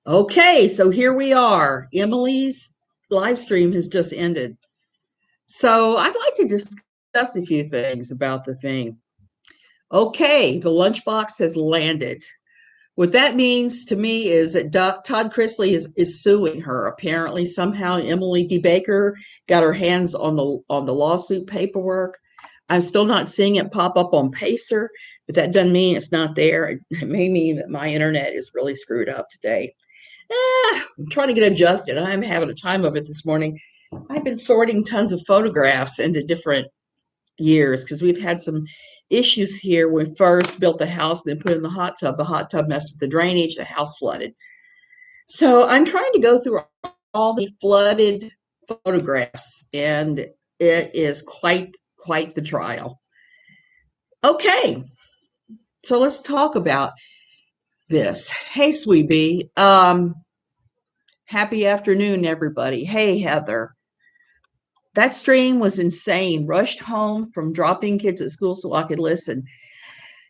Okay, so here we are. Emily's live stream has just ended. So I'd like to discuss a few things about the thing. Okay, the lunchbox has landed. What that means to me is that Todd Chrisley is suing her. Apparently, somehow Emily D. Baker got her hands on the lawsuit paperwork. I'm still not seeing it pop up on Pacer, but that doesn't mean it's not there. It may mean that my internet is really screwed up today. I'm trying to get adjusted. I'm having a time of it this morning. I've been sorting tons of photographs into different years because we've had some issues here. When we first built the house, then put in the hot tub. The hot tub messed with the drainage. The house flooded. So I'm trying to go through all the flooded photographs, and it is quite the trial. Okay, so let's talk about this. Hey, sweet bee. Happy afternoon, everybody. Hey, Heather. That stream was insane. Rushed home from dropping kids at school so I could listen.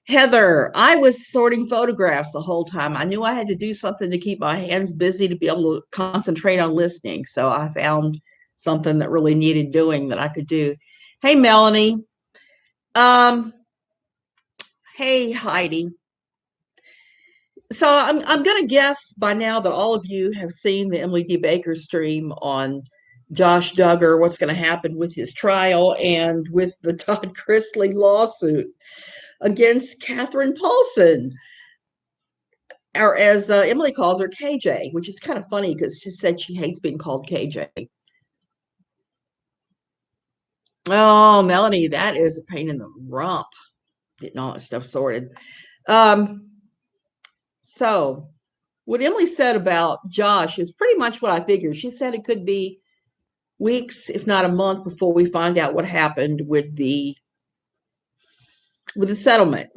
Heather, I was sorting photographs the whole time. I knew I had to do something to keep my hands busy to be able to concentrate on listening. So I found something that really needed doing that I could do. Hey, Melanie. Um, hey, Heidi. So I'm gonna guess by now that all of you have seen the Emily D. Baker stream on Josh Duggar, what's going to happen with his trial, and with the Todd Chrisley lawsuit against Katherine Paulson, or as Emily calls her, KJ, which is kind of funny because she said she hates being called KJ. Oh, Melanie, that is a pain in the rump, getting all that stuff sorted. Um, so what Emily said about Josh is pretty much what I figured. She said it could be weeks, if not a month, before we find out what happened with the settlement,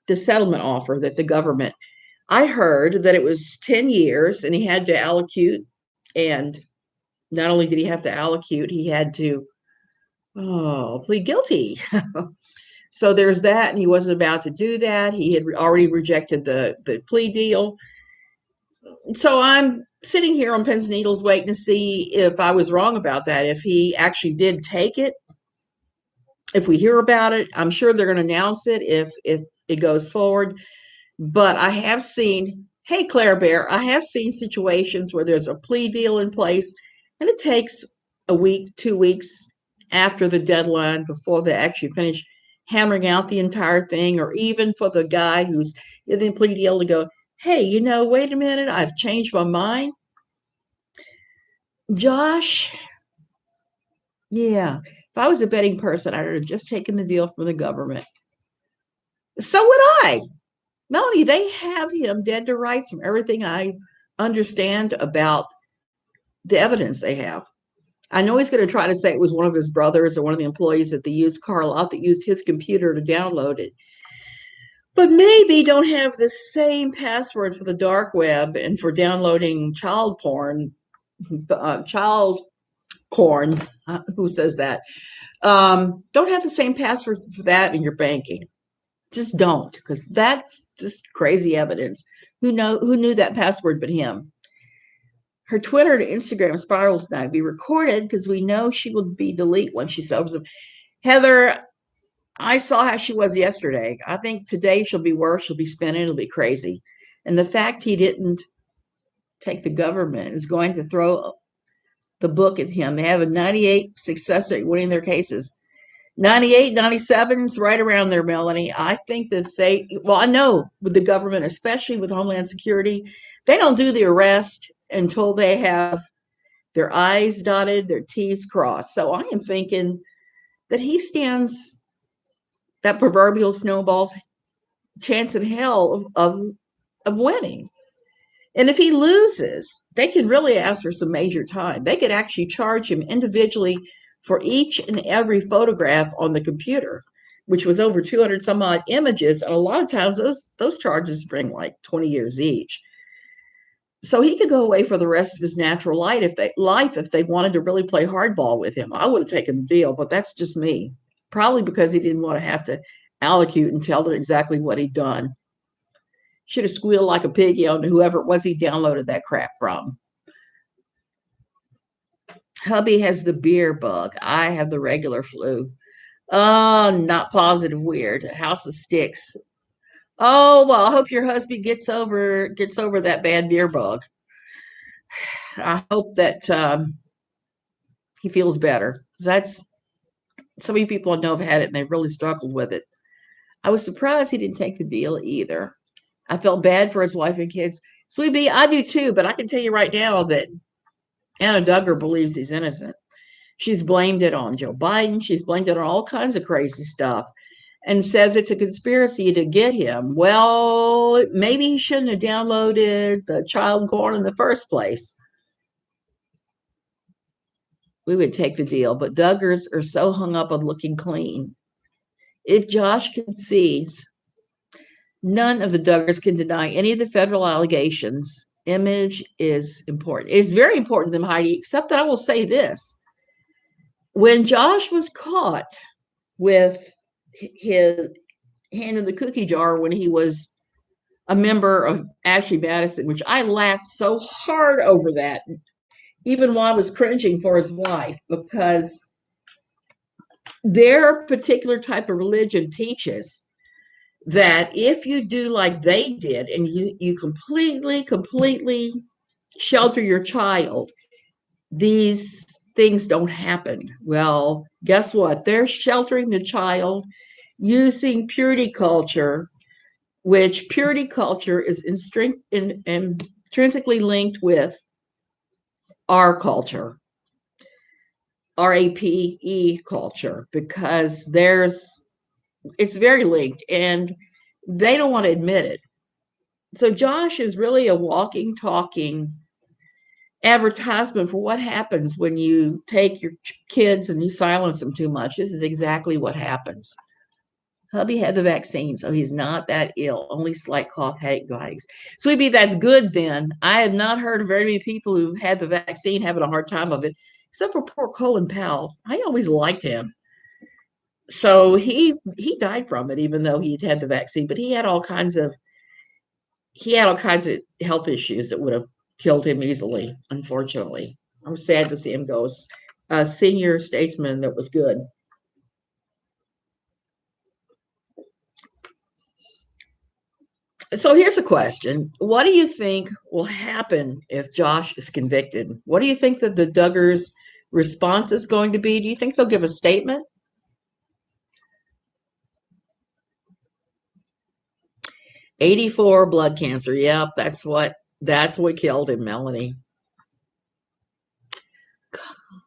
the settlement offer that the government. I heard that it was 10 years and he had to allocute, and not only did he have to allocute, he had to plead guilty. So there's that, and he wasn't about to do that. He had already rejected the plea deal. So I'm sitting here on pins and needles waiting to see if I was wrong about that, if he actually did take it. If we hear about it, I'm sure they're going to announce it if it goes forward. But I have seen, hey, Claire Bear, I have seen situations where there's a plea deal in place and it takes a week, 2 weeks after the deadline before they actually finish hammering out the entire thing, or even for the guy who's in the plea deal to go, hey, wait a minute, I've changed my mind. Josh, yeah, if I was a betting person, I'd have just taken the deal from the government. So would I. Melanie, they have him dead to rights from everything I understand about the evidence they have. I know he's going to try to say it was one of his brothers or one of the employees at the used car lot that used his computer to download it. But maybe don't have the same password for the dark web and for downloading child porn. Child corn, who says that? Don't have the same password for that in your banking. Just don't, because that's just crazy evidence. Who knew that password but him? Her Twitter to Instagram spirals tonight be recorded because we know she will be delete when she sobers them. Heather, I saw how she was yesterday. I think today she'll be worse. She'll be spinning. It'll be crazy. And the fact he didn't take the government is going to throw the book at him. They have a 98 success rate winning their cases. 98, 97 is right around there, Melanie. I think that I know with the government, especially with Homeland Security, they don't do the arrest until they have their I's dotted, their T's crossed. So I am thinking that he stands that proverbial snowball's chance in hell of winning. And if he loses, they can really ask for some major time. They could actually charge him individually for each and every photograph on the computer, which was over 200 some odd images. And a lot of times those charges bring like 20 years each. So he could go away for the rest of his natural life if they wanted to really play hardball with him. I would have taken the deal, but that's just me. Probably because he didn't want to have to allocute and tell them exactly what he'd done. Should have squealed like a pig on whoever it was he downloaded that crap from. Hubby has the beer bug. I have the regular flu. Not positive weird. House of Sticks. Oh, well, I hope your husband gets over that bad beer bug. I hope that he feels better. That's so many people I know have had it and they've really struggled with it. I was surprised he didn't take the deal either. I felt bad for his wife and kids. Sweet Bee, I do too, but I can tell you right now that Anna Duggar believes he's innocent. She's blamed it on Joe Biden. She's blamed it on all kinds of crazy stuff and says it's a conspiracy to get him. Well, maybe he shouldn't have downloaded the child porn in the first place. We would take the deal, but Duggars are so hung up on looking clean. If Josh concedes, none of the Duggars can deny any of the federal allegations. Image is important. It's very important to them, Heidi, except that I will say this. When Josh was caught with his hand in the cookie jar when he was a member of Ashley Madison, which I laughed so hard over that, even while I was cringing for his wife, because their particular type of religion teaches that if you do like they did and you completely shelter your child, these things don't happen. Well, guess what? They're sheltering the child using purity culture, which purity culture is intrinsically linked with our culture, RAPE culture, because it's very linked and they don't want to admit it. So Josh is really a walking, talking advertisement for what happens when you take your kids and you silence them too much. This is exactly what happens. Hubby had the vaccine, so he's not that ill. Only slight cough, headache, guys. Sweet Bee, that's good then. I have not heard of very many people who had the vaccine having a hard time of it, except for poor Colin Powell. I always liked him. So he died from it, even though he'd had the vaccine, but he had all kinds of health issues that would have killed him easily, unfortunately. I'm sad to see him go. A senior statesman that was good. So here's a question. What do you think will happen if Josh is convicted? What do you think that the Duggars' response is going to be? Do you think they'll give a statement? 84 blood cancer. Yep, that's what killed him, Melanie.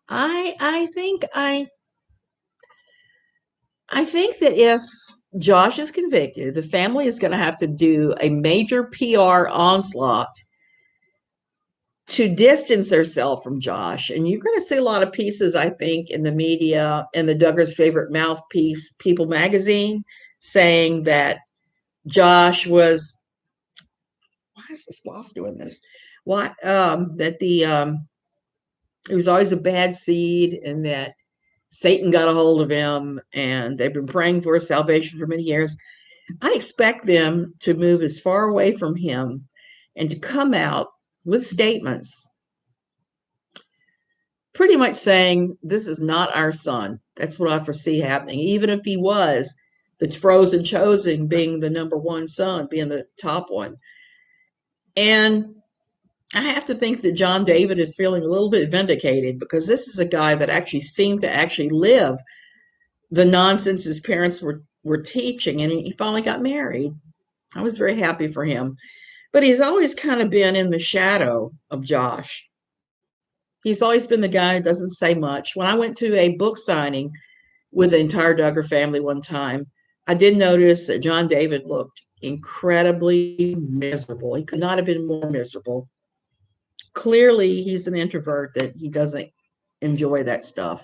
I think that if Josh is convicted, the family is going to have to do a major PR onslaught to distance themselves from Josh. And you're going to see a lot of pieces, I think, in the media and the Duggars' favorite mouthpiece, People Magazine, saying that Josh was, why is this boss doing this? Why that it was always a bad seed and that Satan got a hold of him and they've been praying for his salvation for many years. I expect them to move as far away from him and to come out with statements pretty much saying, this is not our son. That's what I foresee happening. Even if he was the frozen chosen, being the number one son, being the top one. And I have to think that John David is feeling a little bit vindicated because this is a guy that actually seemed to actually live the nonsense his parents were teaching, and he finally got married. I was very happy for him. But he's always kind of been in the shadow of Josh. He's always been the guy who doesn't say much. When I went to a book signing with the entire Duggar family one time, I did notice that John David looked incredibly miserable. He could not have been more miserable. Clearly, he's an introvert that he doesn't enjoy that stuff.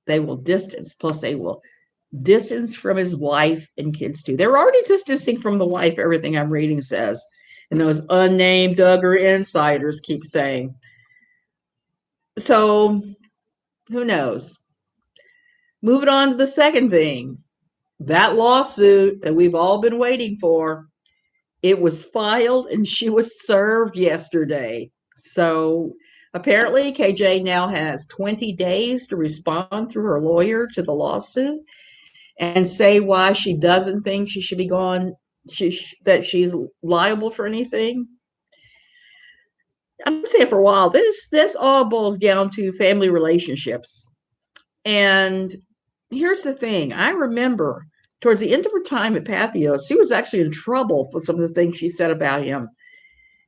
They will distance, plus they will distance from his wife and kids too. They're already distancing from the wife, everything I'm reading says. And those unnamed Duggar insiders keep saying. So, who knows? Moving on to the second thing. That lawsuit that we've all been waiting for, it was filed and she was served yesterday. So apparently, KJ now has 20 days to respond through her lawyer to the lawsuit and say why she doesn't think she should be gone, that she's liable for anything. I've been saying for a while, this all boils down to family relationships. And here's the thing: I remember towards the end of her time at Pathos, she was actually in trouble for some of the things she said about him.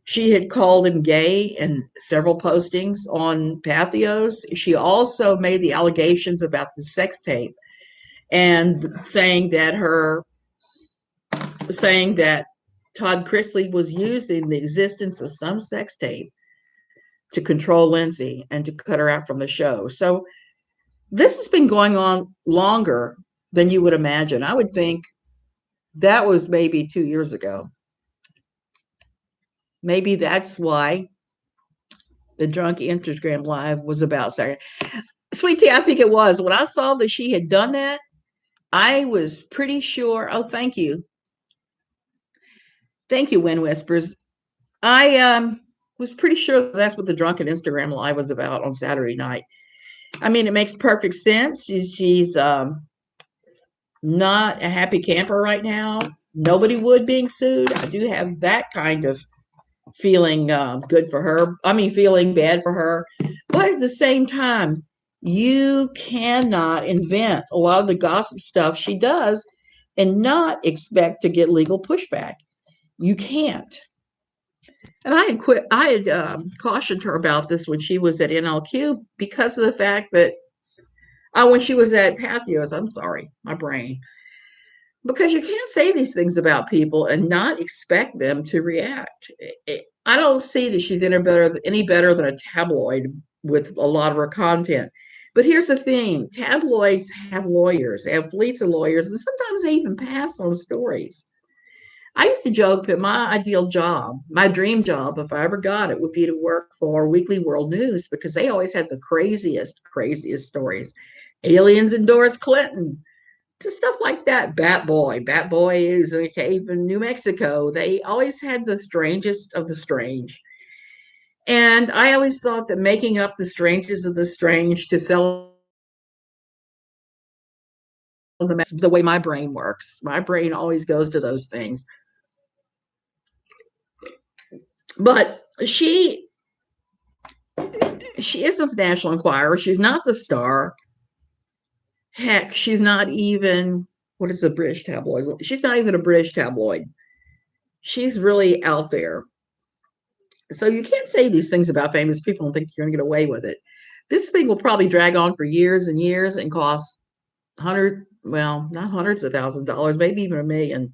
She had called him gay in several postings on Pathos. She also made the allegations about the sex tape and saying that Todd Chrisley was using the existence of some sex tape to control Lindsay and to cut her out from the show. So this has been going on longer than you would imagine. I would think that was maybe 2 years ago. Maybe that's why the drunk Instagram live was about Saturday. Sweet Tea, I think it was. When I saw that she had done that, I was pretty sure. Oh, thank you. Thank you, Wind Whispers. I was pretty sure that's what the drunken Instagram live was about on Saturday night. I mean, it makes perfect sense. She's not a happy camper right now. Nobody would being sued. I do have that kind of feeling good for her. I mean, feeling bad for her. But at the same time, you cannot invent a lot of the gossip stuff she does and not expect to get legal pushback. You can't. And I had cautioned her about this when she was at NLQ because of the fact that, when she was at Pathos, I'm sorry, my brain, because you can't say these things about people and not expect them to react. I don't see that she's any better than a tabloid with a lot of her content. But here's the thing: tabloids have lawyers, they have fleets of lawyers, and sometimes they even pass on stories. I used to joke that my ideal job, my dream job, if I ever got it, would be to work for Weekly World News because they always had the craziest stories. Aliens endorse Clinton, to stuff like that. Bat Boy is in a cave in New Mexico. They always had the strangest of the strange. And I always thought that making up the strangest of the strange to sell the way my brain works. My brain always goes to those things. But she is a National Enquirer. She's not the Star. Heck, she's not even, what is a British tabloid? She's not even a British tabloid. She's really out there. So you can't say these things about famous people and think you're going to get away with it. This thing will probably drag on for years and years and cost well, not hundreds of thousands of dollars, maybe even $1 million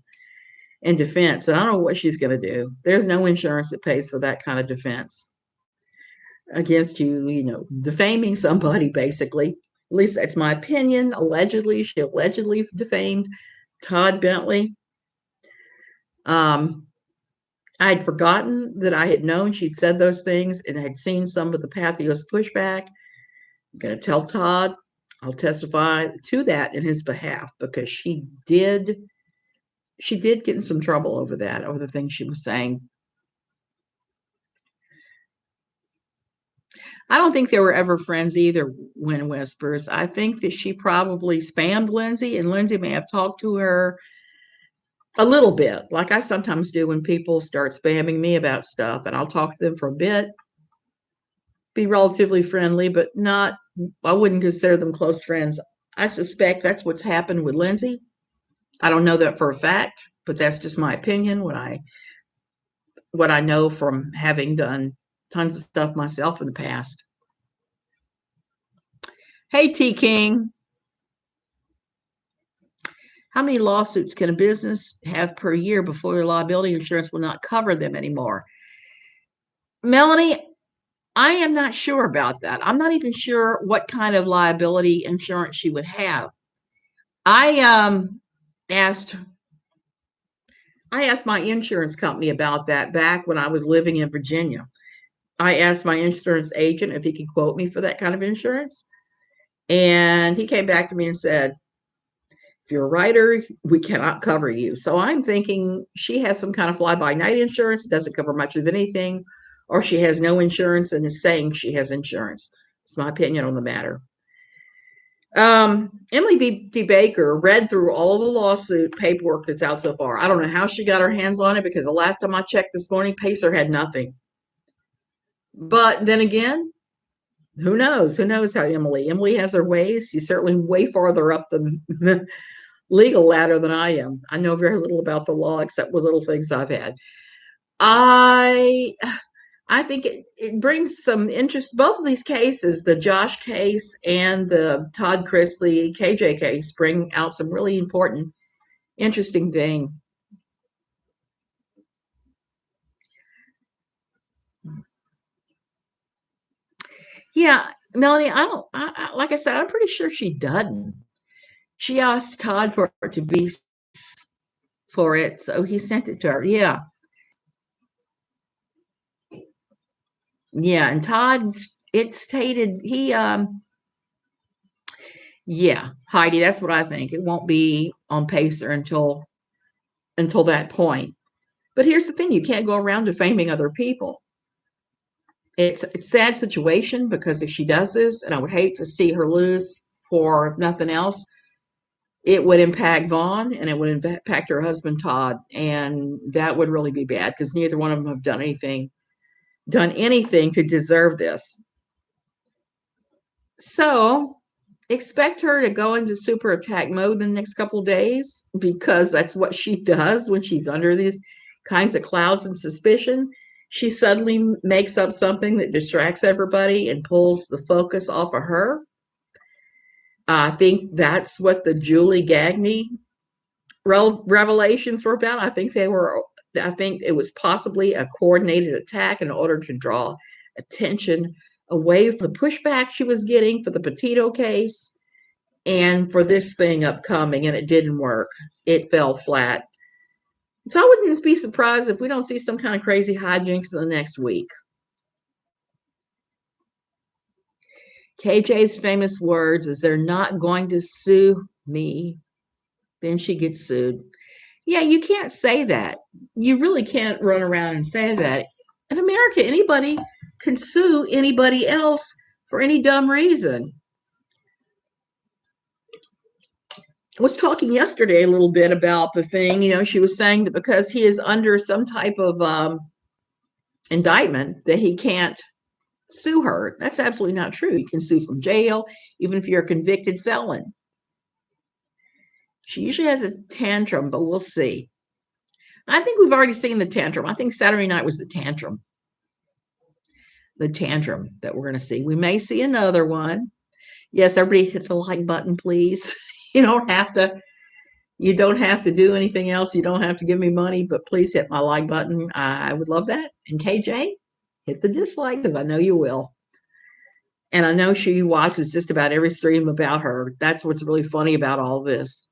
in defense. And I don't know what she's going to do. There's no insurance that pays for that kind of defense against you, defaming somebody, basically. At least that's my opinion. Allegedly, she allegedly defamed Todd Bentley. I had forgotten that I had known she'd said those things and had seen some of the Pathos pushback. I'm going to tell Todd. I'll testify to that in his behalf because she did get in some trouble over the things she was saying. I don't think they were ever friends either, Wind Whispers. I think that she probably spammed Lindsay, and Lindsay may have talked to her a little bit, like I sometimes do when people start spamming me about stuff, and I'll talk to them for a bit, be relatively friendly, but I wouldn't consider them close friends. I suspect that's what's happened with Lindsay. I don't know that for a fact, but that's just my opinion, what I know from having done tons of stuff myself in the past. Hey, T King. How many lawsuits can a business have per year before your liability insurance will not cover them anymore? Melanie, I am not sure about that. I'm not even sure what kind of liability insurance she would have. I asked my insurance company about that back when I was living in Virginia. I asked my insurance agent if he could quote me for that kind of insurance. And he came back to me and said If you're a writer, we cannot cover you. So I'm thinking she has some kind of fly-by-night insurance. It doesn't cover much of anything, or she has no insurance and is saying she has insurance. It's my opinion on the matter. Emily D. Baker read through all the lawsuit paperwork that's out so far. I don't know how she got her hands on it, because the last time I checked this morning, Pacer had nothing. But then again, who knows? Who knows how Emily has her ways. She's certainly way farther up the legal ladder than I am. I know very little about the law except with little things I've had. I think it brings some interest. Both of these cases, the Josh case and the Todd Chrisley KJ case, bring out some really important, interesting thing. Yeah, Melanie, like I said, I'm pretty sure she doesn't. She asked Todd for it to be for it, so he sent it to her. Yeah. Yeah, and Todd's it stated yeah, Heidi, that's what I think. It won't be on Pacer until that point. But here's the thing, you can't go around defaming other people. It's a sad situation, because if she does this, and I would hate to see her lose for if nothing else, it would impact Vaughn and it would impact her husband Todd, and that would really be bad, because neither one of them have done anything to deserve this. So expect her to go into super attack mode in the next couple of days, because that's what she does when she's under these kinds of clouds and suspicion. She suddenly makes up something that distracts everybody and pulls the focus off of her. I think that's what the Julie Gagne revelations were about. I think it was possibly a coordinated attack in order to draw attention away from the pushback she was getting for the Petito case and for this thing upcoming, and it didn't work. It fell flat. So I wouldn't be surprised if we don't see some kind of crazy hijinks in the next week. KJ's famous words is, "They're not going to sue me." Then she gets sued. Yeah, you can't say that. You really can't run around and say that. In America, anybody can sue anybody else for any dumb reason. I was talking yesterday a little bit about the thing. She was saying that because he is under some type of indictment, that he can't sue her. That's absolutely not true. You can sue from jail, even if you're a convicted felon. She usually has a tantrum, but we'll see. I think we've already seen the tantrum. I think Saturday night was the tantrum that we're going to see. We may see another one. Yes, everybody hit the like button, please. You don't have to do anything else. You don't have to give me money, but please hit my like button. I would love that. And KJ, hit the dislike, because I know you will. And I know she watches just about every stream about her. That's what's really funny about all this.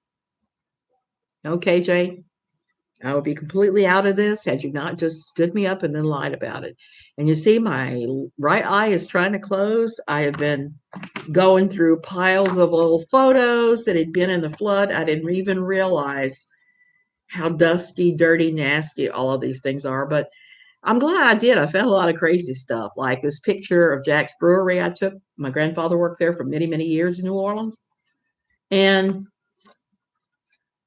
No, KJ, I would be completely out of this had you not just stood me up and then lied about it. And you see, my right eye is trying to close. I have been going through piles of old photos that had been in the flood. I didn't even realize how dusty, dirty, nasty all of these things are. But I'm glad I did. I found a lot of crazy stuff, like this picture of Jack's Brewery I took. My grandfather worked there for many, many years in New Orleans. And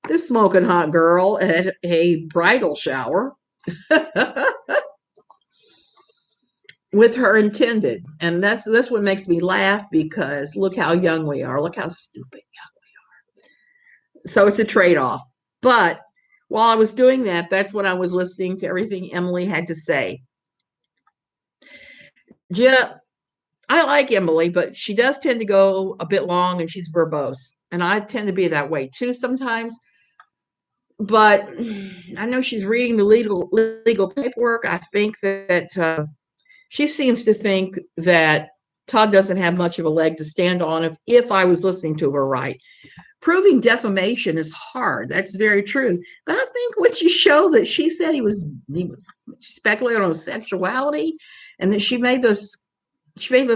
this smoking hot girl at a bridal shower with her intended. And that's what makes me laugh, because look how young we are. Look how stupid young we are. So it's a trade-off. But while I was doing that, that's when I was listening to everything Emily had to say. Jenna, I like Emily, but she does tend to go a bit long and she's verbose. And I tend to be that way too sometimes. But I know she's reading the legal paperwork. I think that she seems to think that Todd doesn't have much of a leg to stand on if I was listening to her right. Proving defamation is hard. That's very true. But I think when you show that she said he was speculating on sexuality, and that she made those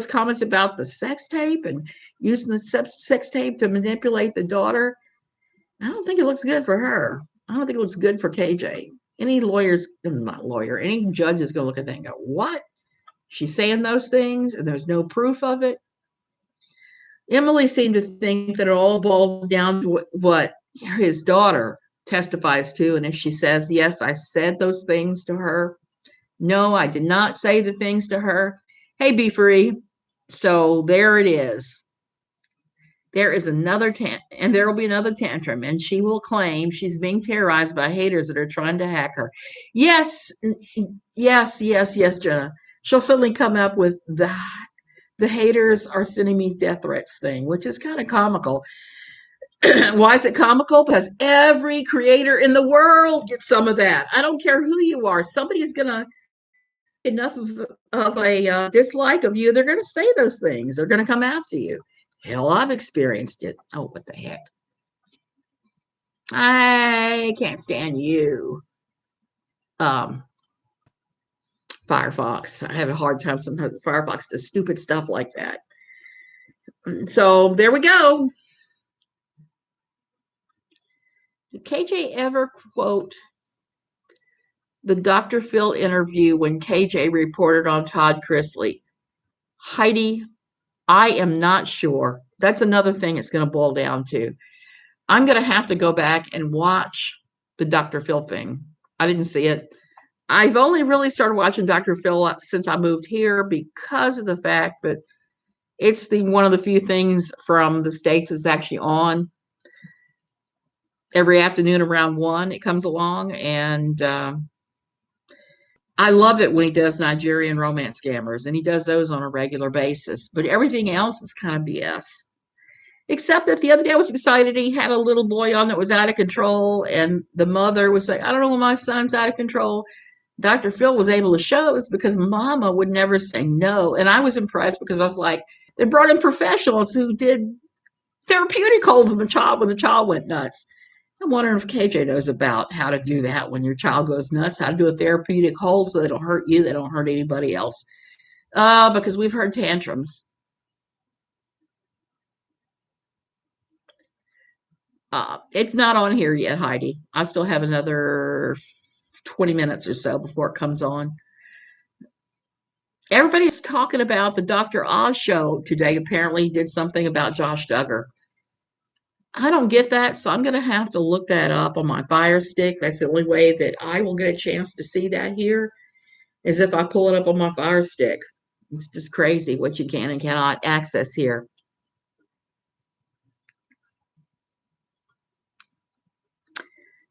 comments about the sex tape and using the sex tape to manipulate the daughter. I don't think it looks good for her. I don't think it looks good for KJ. Any lawyers, not lawyer, any judge is going to look at that and go, what? She's saying those things and there's no proof of it. Emily seemed to think that it all boils down to what his daughter testifies to. And if she says, yes, I said those things to her. No, I did not say the things to her. Hey, be free. So there it is. There is another and there will be another tantrum, and she will claim she's being terrorized by haters that are trying to hack her. Yes, yes, Jenna. She'll certainly come up with the haters are sending me death threats thing, which is kind of comical. Why is it comical? Because every creator in the world gets some of that. I don't care who you are. Somebody is going to enough of a dislike of you. They're going to say those things. They're going to come after you. Hell, I've experienced it. Oh, what the heck? I can't stand you. Firefox. I have a hard time sometimes with Firefox does stupid stuff like that. So there we go. Did KJ ever quote the Dr. Phil interview when KJ reported on Todd Chrisley? Heidi, I am not sure. That's another thing it's going to boil down to. I'm going to have to go back and watch the Dr. Phil thing. I didn't see it. I've only really started watching Dr. Phil since I moved here because of the fact that it's one of the few things from the States that's actually on every afternoon around 1. It comes along, and I love it when he does Nigerian romance scammers, and he does those on a regular basis. But everything else is kind of BS. Except that the other day I was excited he had a little boy on that was out of control, and the mother was like, I don't know when my son's out of control. Dr. Phil was able to show us because mama would never say no. And I was impressed because I was like, they brought in professionals who did therapeutic holds in the child when the child went nuts. I'm wondering if KJ knows about how to do that when your child goes nuts, how to do a therapeutic hold so they don't hurt you, they don't hurt anybody else. Because we've heard tantrums. It's not on here yet, Heidi. I still have another 20 minutes or so before it comes on. Everybody's talking about the Dr. Oz show today. Apparently did something about Josh Duggar. I don't get that, so I'm going to have to look that up on my Fire Stick. That's the only way that I will get a chance to see that here, is if I pull it up on my Fire Stick. It's just crazy what you can and cannot access here.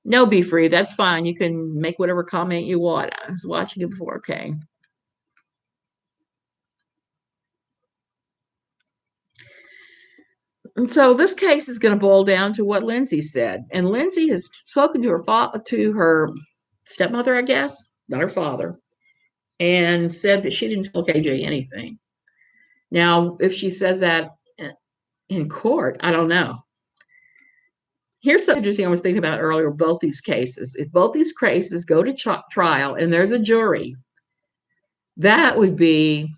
No, Be Free. That's fine. You can make whatever comment you want. I was watching it before. Okay. And so this case is going to boil down to what Lindsay said. And Lindsay has spoken to her stepmother, I guess, not her father, and said that she didn't tell KJ anything. Now, if she says that in court, I don't know. Here's something interesting I was thinking about earlier with both these cases. If both these cases go to trial and there's a jury, that would be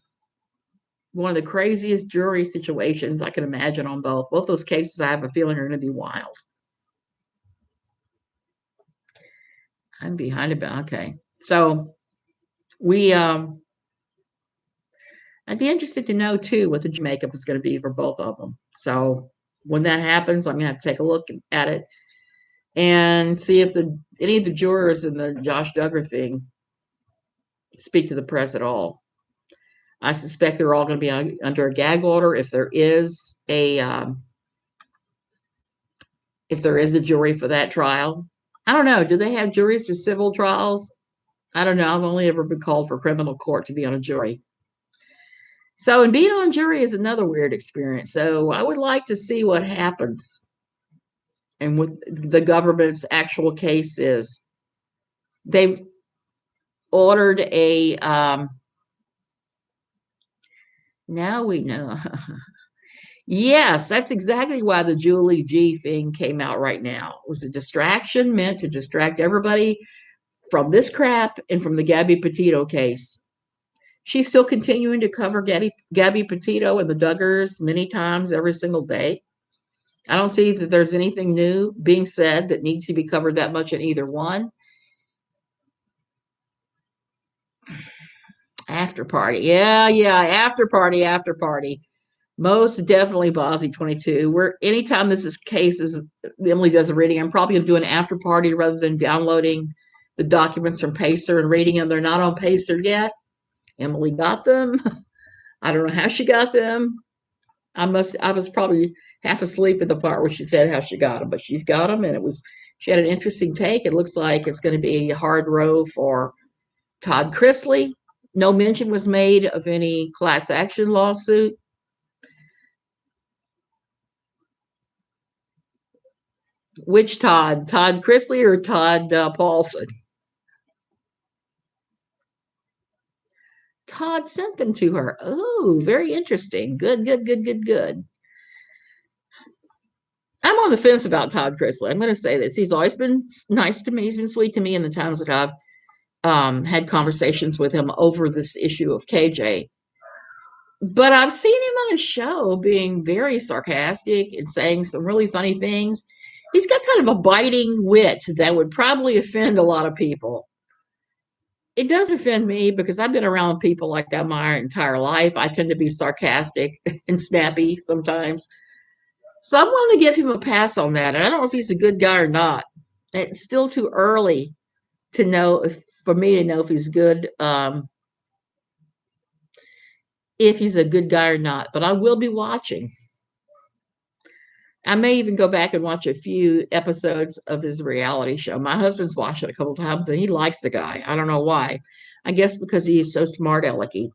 one of the craziest jury situations I can imagine on both. Both those cases, I have a feeling, are going to be wild. I'm behind about, okay. So I'd be interested to know too what the makeup is going to be for both of them. So when that happens, I'm going to have to take a look at it and see if any of the jurors in the Josh Duggar thing speak to the press at all. I suspect they're all going to be under a gag order if there is a jury for that trial. I don't know. Do they have juries for civil trials? I don't know. I've only ever been called for criminal court to be on a jury. So, and being on jury is another weird experience. So I would like to see what happens and what the government's actual case is. They've ordered a, now we know. Yes, that's exactly why the Julie G thing came out right now. It was a distraction meant to distract everybody from this crap and from the Gabby Petito case. She's still continuing to cover Gabby Petito and the Duggars many times every single day. I don't see that there's anything new being said that needs to be covered that much in either one. After party. Yeah, yeah. After party, after party. Most definitely Bozzy 22. Where anytime this is cases, Emily does a reading, I'm probably going to do an after party rather than downloading the documents from Pacer and reading them. They're not on Pacer yet. Emily got them. I don't know how she got them. I was probably half asleep at the part where she said how she got them, but she's got them, and she had an interesting take. It looks like it's going to be a hard row for Todd Chrisley. No mention was made of any class action lawsuit. Which Todd? Todd Chrisley or Todd Paulson? Todd sent them to her. Oh, very interesting. Good, good, good, good, good. I'm on the fence about Todd Chrisley. I'm going to say this. He's always been nice to me. He's been sweet to me in the times that I've had conversations with him over this issue of KJ. But I've seen him on a show being very sarcastic and saying some really funny things. He's got kind of a biting wit that would probably offend a lot of people. It doesn't offend me because I've been around people like that my entire life. I tend to be sarcastic and snappy sometimes. So I'm willing to give him a pass on that. And I don't know if he's a good guy or not. It's still too early to know for me to know if he's good, if he's a good guy or not. But I will be watching. I may even go back and watch a few episodes of his reality show. My husband's watched it a couple times and he likes the guy. I don't know why. I guess because he's so smart alecky.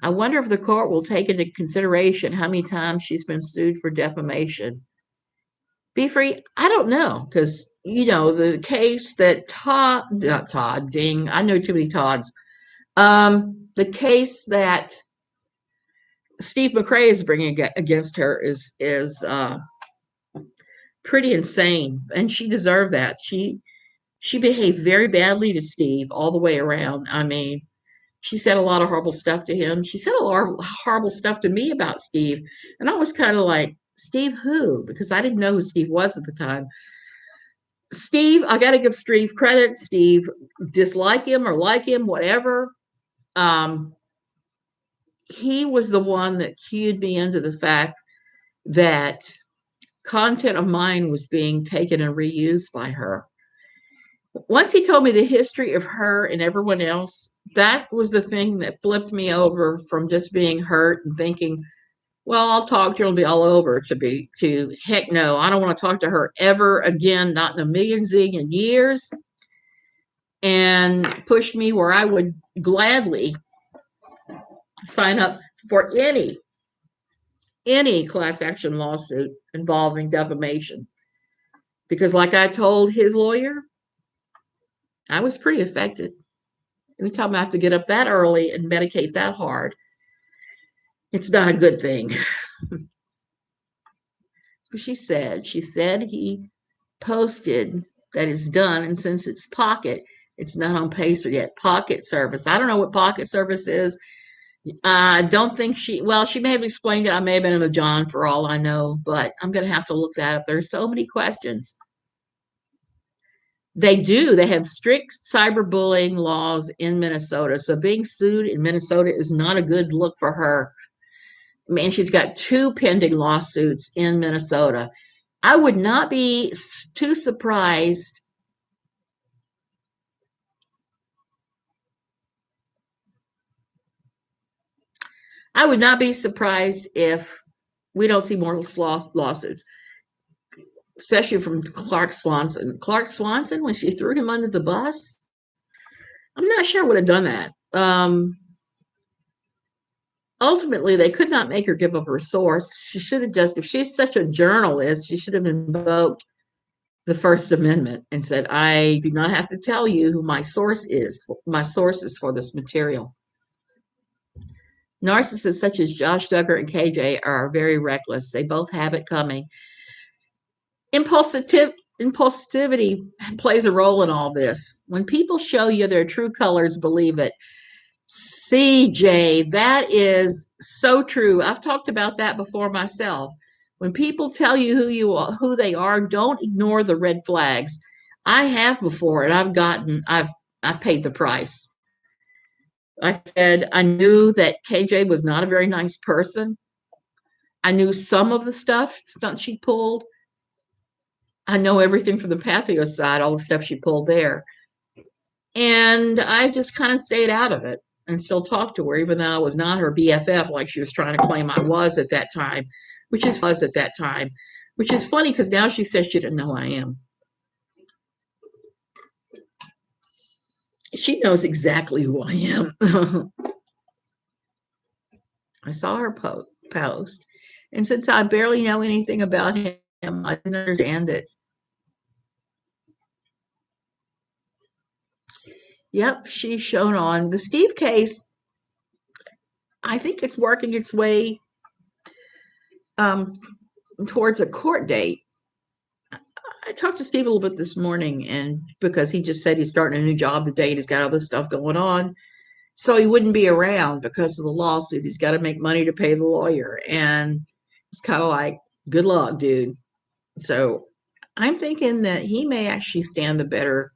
I wonder if the court will take into consideration how many times she's been sued for defamation. Be free? I don't know, because the case that not Todd, ding, I know too many Todds. The case that Steve McRae is bringing against her is pretty insane, and she deserved that. She behaved very badly to Steve all the way around. I mean, she said a lot of horrible stuff to him. She said a lot of horrible stuff to me about Steve. And I was kind of like, Steve who? Because I didn't know who Steve was at the time. Steve, I got to give Steve credit. Steve, dislike him or like him, whatever. Um, he was the one that cued me into the fact that content of mine was being taken and reused by her. Once he told me the history of her and everyone else, that was the thing that flipped me over from just being hurt and thinking, well, I'll talk to her, it'll be all over, to heck no, I don't want to talk to her ever again, not in a million zillion years, and pushed me where I would gladly sign up for any class action lawsuit involving defamation. Because like I told his lawyer, I was pretty affected. Anytime I have to get up that early and medicate that hard, it's not a good thing. She said he posted that it's done, and since it's Pocket, it's not on Pacer yet. Pocket service. I don't know what Pocket service is. I don't think she may have explained it. I may have been in a John for all I know, but I'm going to have to look that up. There's so many questions. They do. They have strict cyberbullying laws in Minnesota. So being sued in Minnesota is not a good look for her. Man, she's got 2 pending lawsuits in Minnesota. I would not be too surprised. I would not be surprised if we don't see more lawsuits, especially from Clark Swanson. Clark Swanson, when she threw him under the bus, I'm not sure I would have done that. Ultimately, they could not make her give up her source. She should have just, if she's such a journalist, she should have invoked the First Amendment and said, I do not have to tell you who my source is. My source is for this material. Narcissists such as Josh Duggar and KJ are very reckless. They both have it coming. Impulsivity plays a role in all this. When people show you their true colors, believe it. CJ, that is so true. I've talked about that before myself. When people tell you who they are, don't ignore the red flags. I have before, and I've paid the price. Like I said, I knew that KJ was not a very nice person. I knew some of the stunts she pulled. I know everything from the patio side, all the stuff she pulled there. And I just kind of stayed out of it and still talked to her, even though I was not her BFF like she was trying to claim I was at that time, which is funny because now she says she didn't know who I am. She knows exactly who I am. I saw her post, and since I barely know anything about him, I didn't understand it. Yep, she's shown on the Steve case. I think it's working its way um, towards a court date. I talked to Steve a little bit this morning, and because he just said he's starting a new job today, he's got all this stuff going on, so he wouldn't be around because of the lawsuit. He's got to make money to pay the lawyer, and it's kind of like, good luck, dude. So I'm thinking that he may actually stand the better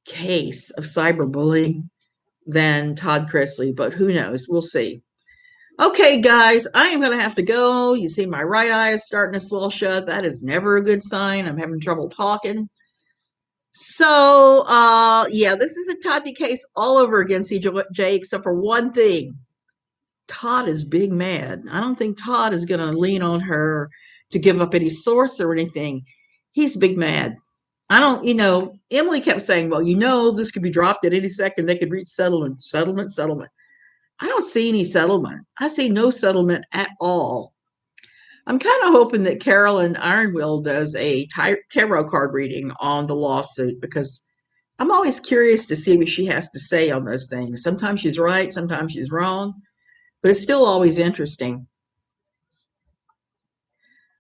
case of cyberbullying than Todd Chrisley, but who knows? We'll see. Okay, guys, I am going to have to go. You see, my right eye is starting to swell shut. That is never a good sign. I'm having trouble talking. So, yeah, this is a Tati case all over again, CJ, except for one thing. Todd is big mad. I don't think Todd is going to lean on her to give up any source or anything. He's big mad. I don't, Emily kept saying, well, this could be dropped at any second. They could reach settlement. I don't see any settlement. I see no settlement at all. I'm kind of hoping that Carolyn Ironwill does a tarot card reading on the lawsuit because I'm always curious to see what she has to say on those things. Sometimes she's right, sometimes she's wrong, but it's still always interesting.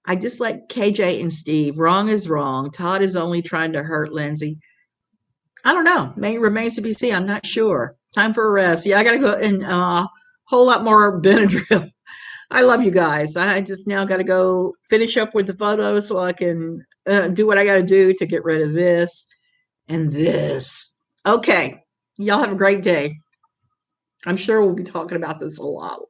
I just like KJ and Steve. Wrong is wrong. Todd is only trying to hurt Lindsay. I don't know. Maybe it remains to be seen. I'm not sure. Time for a rest. Yeah, I got to go and whole lot more Benadryl. I love you guys. I just now got to go finish up with the photos so I can do what I got to do to get rid of this and this. Okay. Y'all have a great day. I'm sure we'll be talking about this a lot.